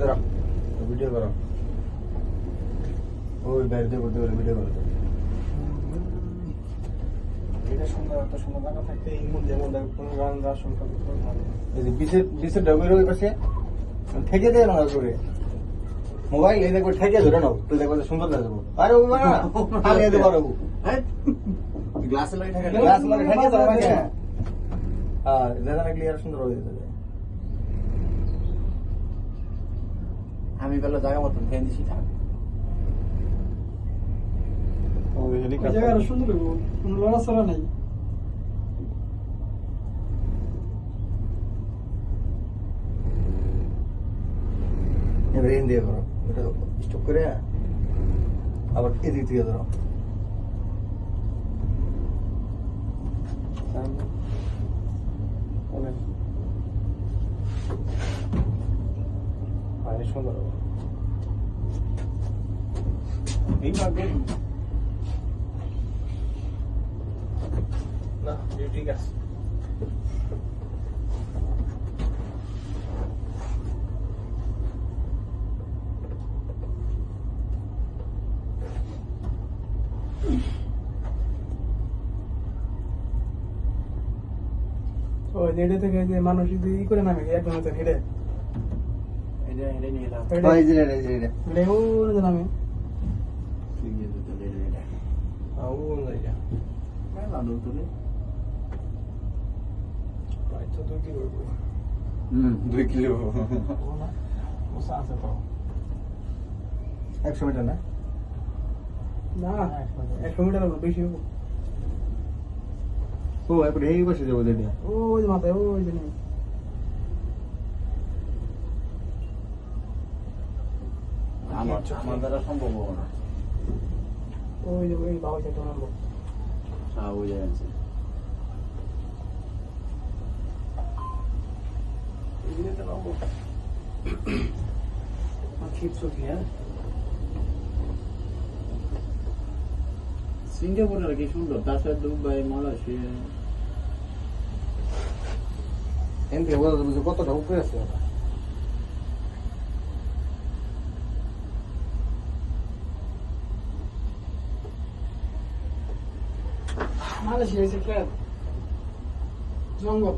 ধরো ভিডিও করো ওই বাইরে দিয়ে করতে পারে ভিডিও করো এটা সুন্দর একটা সুন্দর জায়গা থাকতে এই মধ্যে কোনো গান গাছ সংখ্যা ভালো এই যে বিশের ডগের ওই পাশে ঠেকে দেয় না করে মোবাইল এই দেখো ঠেকে ধরে নাও তুই দেখো সুন্দর লাগবে আরে ও বাবা আমি এতে পারবো গ্লাসে লাগে ঠেকে গ্লাস মানে ঠেকে ধরে না হ্যাঁ জায়গাটা ক্লিয়ার সুন্দর হয়ে যেতে আমি বললো জায়গা মতন ফ্যান দিছি থাক এই জায়গাটা সুন্দর হইব কোনো লড়াচড়া নাই এবারে ইন দিয়ে করো এটা স্টপ করে আবার এদিক থেকে ধরো সুন্দর হবে এইভাবে না ঠিক আছে ওই যেটা থেকে যে মানুষ ই করে নামে একদম তো হেঁটে এটা এটা নিয়ে এলাম এই যে লেও নামে তুই গিয়ে তো এটা আউ না মেলা দূর তুলে আচ্ছা তুই কি করবো 2 কিলো ও না মশা আছে তো 100 মিটার না না 100 মিটার বেশি হবো ও এরপরে এই বসে যাবো যেটা ওই যে মাথায় ওই যে নেই আমার দ্বারা সম্ভব হবে না ওই যে ওই বাবা চাইতে নামবো ওই আছে এদিকে নামবো ঠিক চোখে হ্যাঁ সিঙ্গাপুরের কি সুন্দর তাছাড়া দুবাই মালয়েশিয়া এনতে বোঝা যাবে যে কতটা উপরে আছে মালয়েশিয়া হয়েছে জঙ্গল